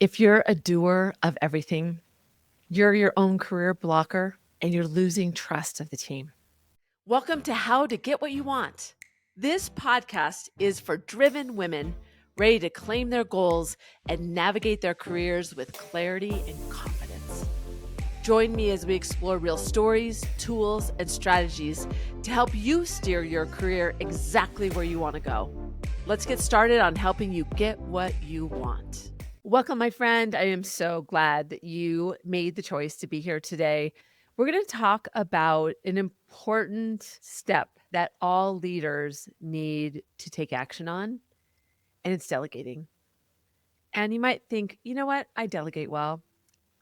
If you're a doer of everything, you're your own career blocker and you're losing trust of the team. Welcome to How to Get What You Want. This podcast is for driven women ready to claim their goals and navigate their careers with clarity and confidence. Join me as we explore real stories, tools, and strategies to help you steer your career exactly where you want to go. Let's get started on helping you get what you want. Welcome, my friend. I am so glad that you made the choice to be here today. We're going to talk about an important step that all leaders need to take action on, and it's delegating. And you might think, you know what? I delegate well.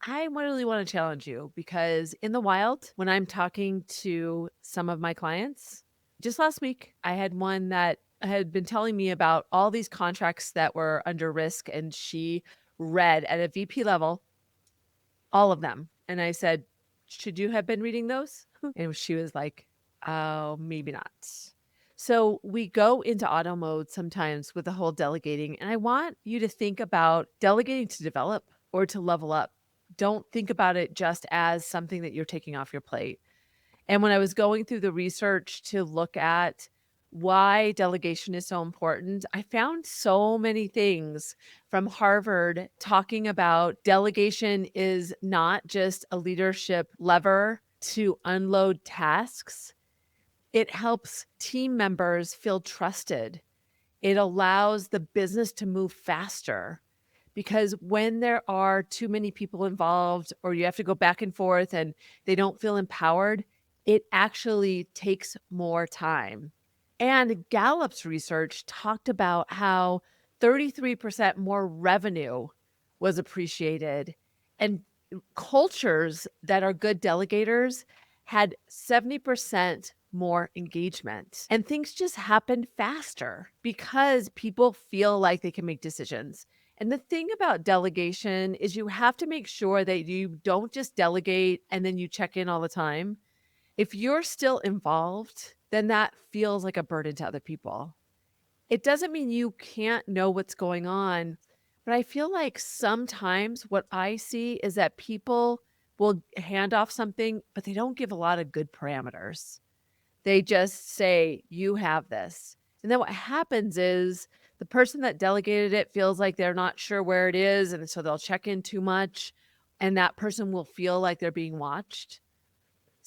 I really want to challenge you because in the wild, when I'm talking to some of my clients, just last week, I had one that had been telling me about all these contracts that were under risk, and she read at a VP level all of them. And I said, should you have been reading those? And she was like, oh, maybe not. So we go into auto mode sometimes with the whole delegating. And I want you to think about delegating to develop or to level up. Don't think about it just as something that you're taking off your plate. And when I was going through the research to look at why delegation is so important, I found so many things from Harvard talking about delegation is not just a leadership lever to unload tasks. It helps team members feel trusted. It allows the business to move faster because when there are too many people involved or you have to go back and forth and they don't feel empowered, it actually takes more time. And Gallup's research talked about how 33% more revenue was appreciated. And cultures that are good delegators had 70% more engagement. And things just happened faster because people feel like they can make decisions. And the thing about delegation is you have to make sure that you don't just delegate and then you check in all the time. If you're still involved, then that feels like a burden to other people. It doesn't mean you can't know what's going on, but I feel like sometimes what I see is that people will hand off something, but they don't give a lot of good parameters. They just say, you have this. And then what happens is the person that delegated it feels like they're not sure where it is. And so they'll check in too much, and that person will feel like they're being watched.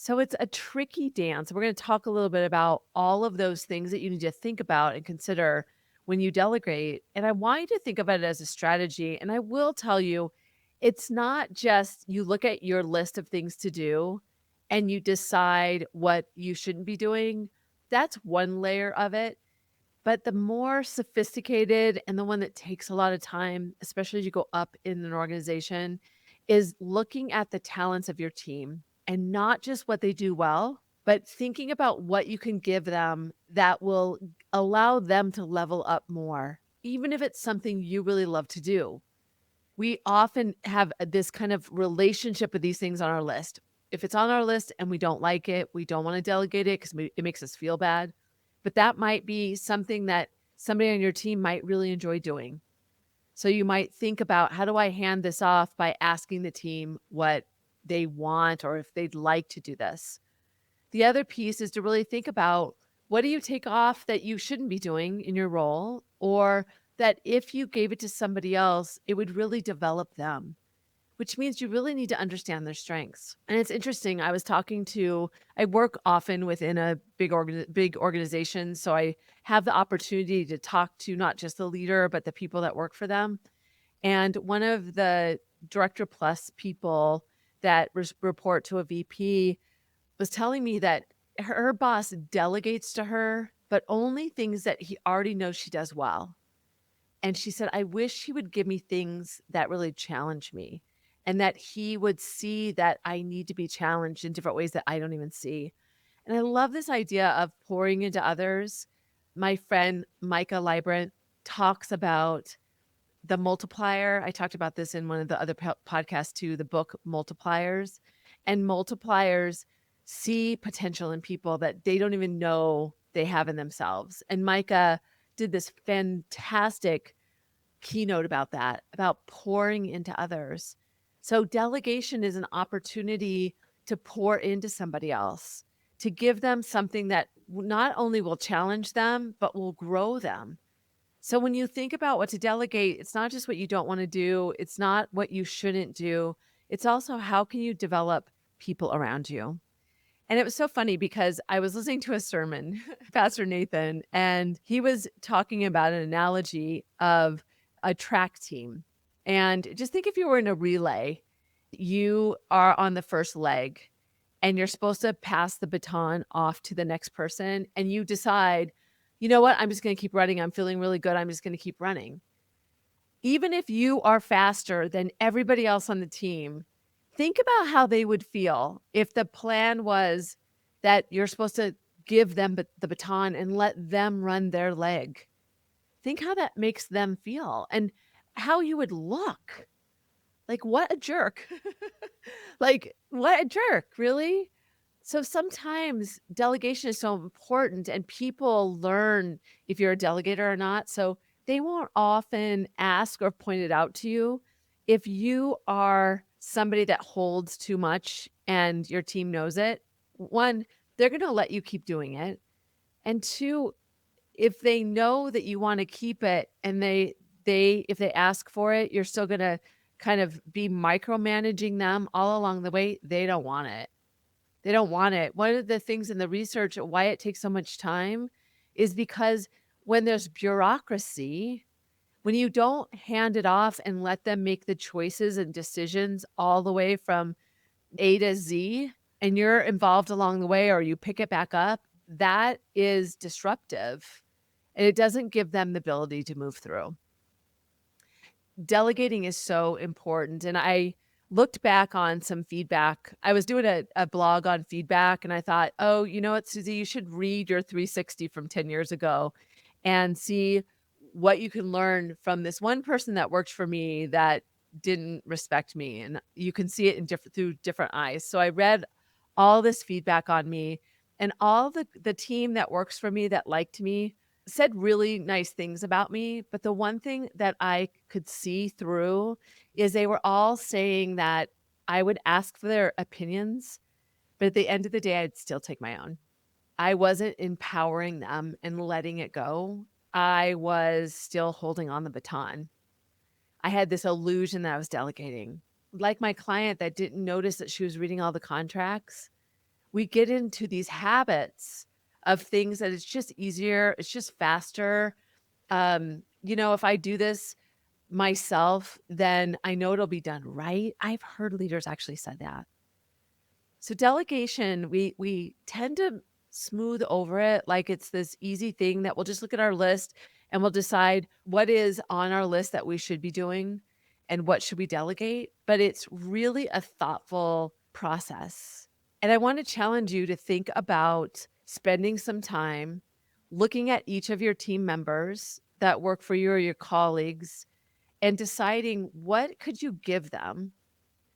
So it's a tricky dance. We're going to talk a little bit about all of those things that you need to think about and consider when you delegate. And I want you to think about it as a strategy. And I will tell you, it's not just you look at your list of things to do and you decide what you shouldn't be doing. That's one layer of it. But the more sophisticated and the one that takes a lot of time, especially as you go up in an organization, is looking at the talents of your team and not just what they do well, but thinking about what you can give them that will allow them to level up more, even if it's something you really love to do. We often have this kind of relationship with these things on our list. If it's on our list and we don't like it, we don't want to delegate it because it makes us feel bad. But that might be something that somebody on your team might really enjoy doing. So you might think about, how do I hand this off by asking the team what they want or if they'd like to do this. The other piece is to really think about, what do you take off that you shouldn't be doing in your role, or that if you gave it to somebody else, it would really develop them, which means you really need to understand their strengths. And it's interesting. I work often within a big organization. So I have the opportunity to talk to not just the leader, but the people that work for them. And one of the director plus people that report to a VP was telling me that her boss delegates to her, but only things that he already knows she does well. And she said, I wish he would give me things that really challenge me and that he would see that I need to be challenged in different ways that I don't even see. And I love this idea of pouring into others. My friend Micah Librant talks about the multiplier. I talked about this in one of the other podcasts too, the book Multipliers. And multipliers see potential in people that they don't even know they have in themselves. And Micah did this fantastic keynote about that, about pouring into others. So delegation is an opportunity to pour into somebody else, to give them something that not only will challenge them, but will grow them. So when you think about what to delegate, it's not just what you don't want to do, it's not what you shouldn't do. It's also how can you develop people around you. And it was so funny because I was listening to a sermon, Pastor Nathan, and he was talking about an analogy of a track team. And just think if you were in a relay, you are on the first leg and you're supposed to pass the baton off to the next person. And you decide, you know what? I'm just going to keep running. I'm feeling really good. I'm just going to keep running. Even if you are faster than everybody else on the team, think about how they would feel if the plan was that you're supposed to give them the baton and let them run their leg. Think how that makes them feel and how you would look. Like, what a jerk. Like, what a jerk, really? So sometimes delegation is so important and people learn if you're a delegator or not. So they won't often ask or point it out to you. If you are somebody that holds too much and your team knows it, one, they're going to let you keep doing it. And two, if they know that you want to keep it and they if they ask for it, you're still going to kind of be micromanaging them all along the way. They don't want it. They don't want it. One of the things in the research why it takes so much time is because when there's bureaucracy, when you don't hand it off and let them make the choices and decisions all the way from A to Z, and you're involved along the way or you pick it back up, that is disruptive and it doesn't give them the ability to move through. Delegating is so important. And I looked back on some feedback. I was doing a blog on feedback and I thought, oh, you know what, Susie, you should read your 360 from 10 years ago and see what you can learn from this one person that worked for me that didn't respect me. And you can see it in through different eyes. So I read all this feedback on me and all the team that works for me that liked me said really nice things about me, but the one thing that I could see through is they were all saying that I would ask for their opinions, but at the end of the day, I'd still take my own. I wasn't empowering them and letting it go. I was still holding on the baton. I had this illusion that I was delegating. Like my client that didn't notice that she was reading all the contracts, we get into these habits of things that it's just easier, it's just faster. If I do this myself, then I know it'll be done right. I've heard leaders actually said that. So delegation, we tend to smooth over it like it's this easy thing that we'll just look at our list and we'll decide what is on our list that we should be doing and what should we delegate. But it's really a thoughtful process. And I want to challenge you to think about spending some time looking at each of your team members that work for you or your colleagues and deciding what could you give them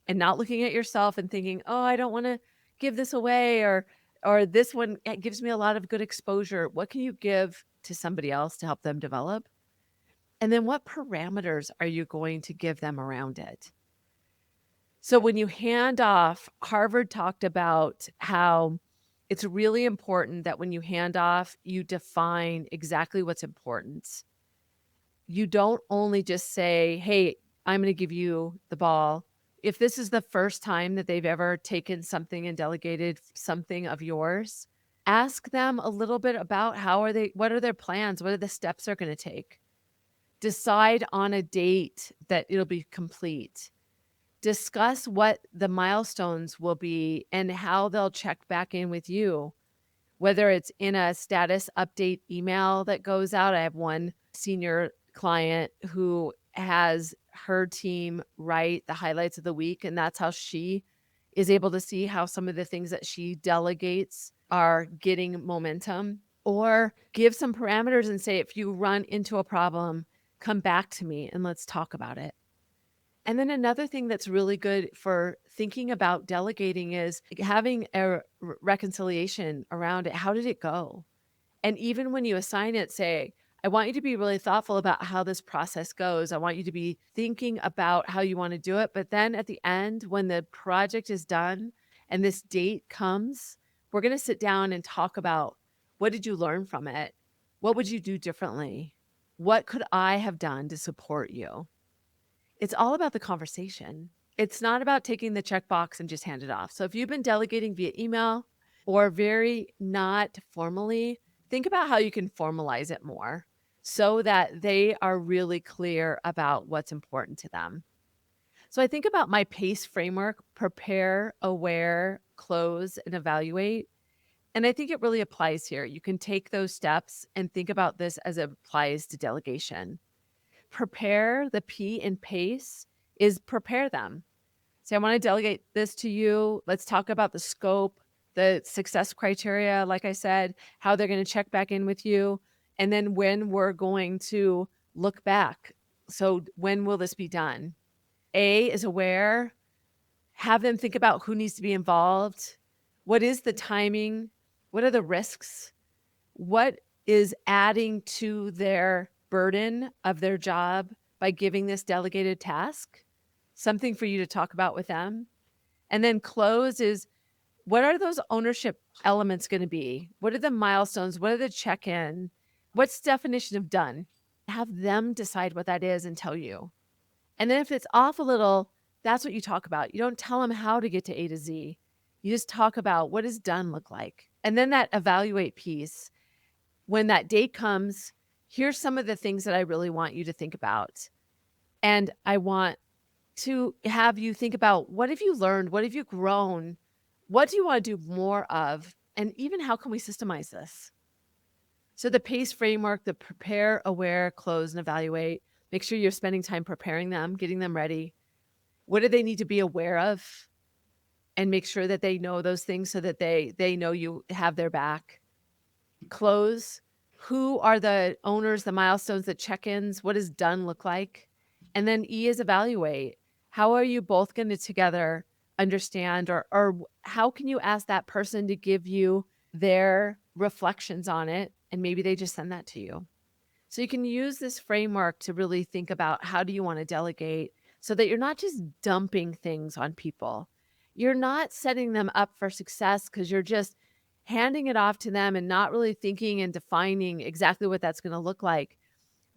and not looking at yourself and thinking, "Oh, I don't want to give this away," or this one it gives me a lot of good exposure. What can you give to somebody else to help them develop? And then what parameters are you going to give them around it? So when you hand off, Harvard talked about how it's really important that when you hand off, you define exactly what's important. You don't only just say, "Hey, I'm going to give you the ball." If this is the first time that they've ever taken something and delegated something of yours, ask them a little bit about what are their plans? What are the steps they're going to take? Decide on a date that it'll be complete. Discuss what the milestones will be and how they'll check back in with you, whether it's in a status update email that goes out. I have one senior client who has her team write the highlights of the week, and that's how she is able to see how some of the things that she delegates are getting momentum. Or give some parameters and say, if you run into a problem, come back to me and let's talk about it. And then another thing that's really good for thinking about delegating is having a reconciliation around it. How did it go? And even when you assign it, say, I want you to be really thoughtful about how this process goes. I want you to be thinking about how you want to do it. But then at the end, when the project is done and this date comes, we're going to sit down and talk about what did you learn from it? What would you do differently? What could I have done to support you? It's all about the conversation. It's not about taking the checkbox and just hand it off. So if you've been delegating via email or very not formally, think about how you can formalize it more so that they are really clear about what's important to them. So I think about my PACE framework: prepare, aware, close, and evaluate. And I think it really applies here. You can take those steps and think about this as it applies to delegation. Prepare, the P in PACE is prepare them. Say, I want to delegate this to you. Let's talk about the scope, the success criteria, like I said, how they're going to check back in with you, and then when we're going to look back. So, when will this be done? A is aware. Have them think about who needs to be involved. What is the timing? What are the risks? What is adding to their burden of their job by giving this delegated task? Something for you to talk about with them. And then close is, what are those ownership elements going to be? What are the milestones? What are the check-in? What's definition of done? Have them decide what that is and tell you. And then if it's off a little, that's what you talk about. You don't tell them how to get to A to Z. You just talk about what does done look like. And then that evaluate piece, when that date comes, here's some of the things that I really want you to think about. And I want to have you think about, what have you learned? What have you grown? What do you want to do more of? And even how can we systemize this? So the PACE framework, the prepare, aware, close, and evaluate. Make sure you're spending time preparing them, getting them ready. What do they need to be aware of? And make sure that they know those things so that they know you have their back. Close. Who are the owners, the milestones, the check-ins? What does done look like? And then E is evaluate. How are you both going to together understand, or how can you ask that person to give you their reflections on it? And maybe they just send that to you. So you can use this framework to really think about, how do you want to delegate so that you're not just dumping things on people. You're not setting them up for success because you're just handing it off to them and not really thinking and defining exactly what that's going to look like.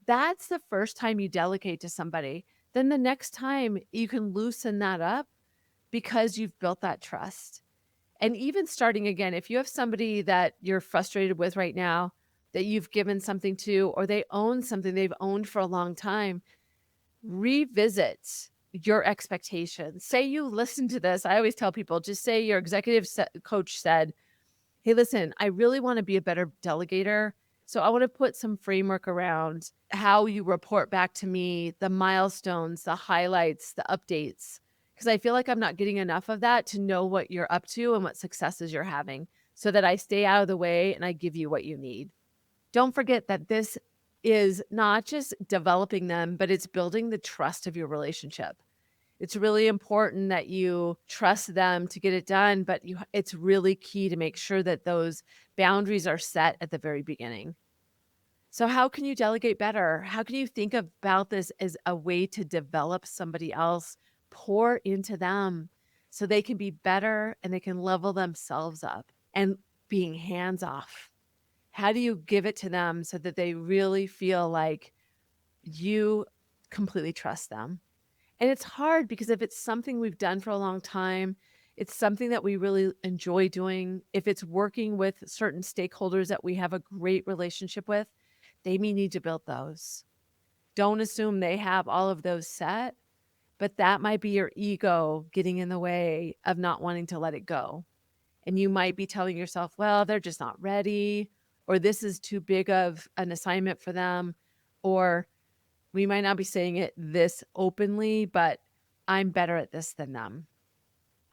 That's the first time you delegate to somebody. Then the next time you can loosen that up because you've built that trust. And even starting again, if you have somebody that you're frustrated with right now, that you've given something to, or they own something they've owned for a long time, revisit your expectations. Say you listen to this. I always tell people, just say your executive coach said, hey, listen, I really want to be a better delegator. So I want to put some framework around how you report back to me, the milestones, the highlights, the updates, because I feel like I'm not getting enough of that to know what you're up to and what successes you're having, so that I stay out of the way and I give you what you need. Don't forget that this is not just developing them, but it's building the trust of your relationship. It's really important that you trust them to get it done, but it's really key to make sure that those boundaries are set at the very beginning. So how can you delegate better? How can you think about this as a way to develop somebody else, pour into them so they can be better and they can level themselves up? And being hands off. How do you give it to them so that they really feel like you completely trust them? And it's hard because if it's something we've done for a long time, it's something that we really enjoy doing. If it's working with certain stakeholders that we have a great relationship with, they may need to build those. Don't assume they have all of those set, but that might be your ego getting in the way of not wanting to let it go. And you might be telling yourself, well, they're just not ready, or this is too big of an assignment for them, or we might not be saying it this openly, but I'm better at this than them.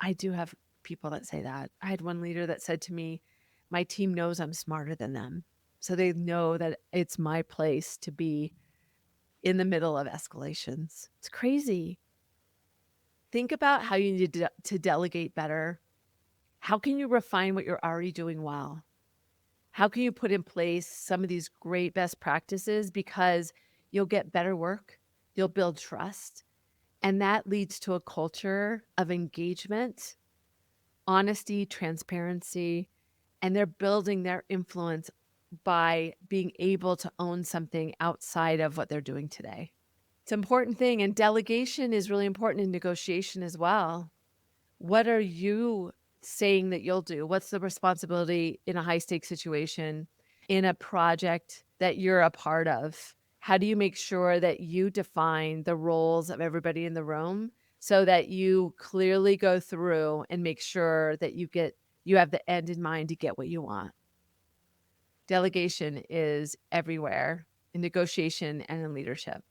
I do have people that say that. I had one leader that said to me, my team knows I'm smarter than them. So they know that it's my place to be in the middle of escalations. It's crazy. Think about how you need to delegate better. How can you refine what you're already doing well? How can you put in place some of these great best practices? Because you'll get better work, you'll build trust, and that leads to a culture of engagement, honesty, transparency, and they're building their influence by being able to own something outside of what they're doing today. It's an important thing, and delegation is really important in negotiation as well. What are you saying that you'll do? What's the responsibility in a high stakes situation, in a project that you're a part of? How do you make sure that you define the roles of everybody in the room so that you clearly go through and make sure that you have the end in mind to get what you want? Delegation is everywhere in negotiation and in leadership.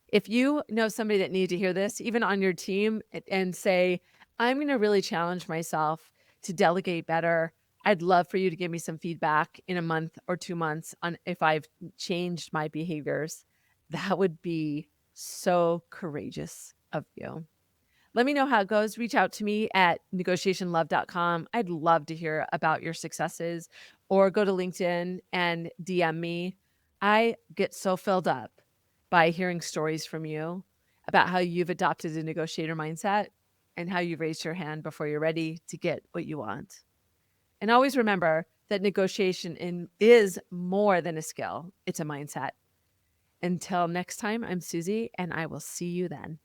If you know somebody that needs to hear this, even on your team, and say, I'm going to really challenge myself to delegate better. I'd love for you to give me some feedback in a month or 2 months on if I've changed my behaviors. That would be so courageous of you. Let me know how it goes. Reach out to me at negotiationlove.com. I'd love to hear about your successes, or go to LinkedIn and DM me. I get so filled up by hearing stories from you about how you've adopted a negotiator mindset and how you raised your hand before you're ready to get what you want. And always remember that is more than a skill, it's a mindset. Until next time, I'm Susie, and I will see you then.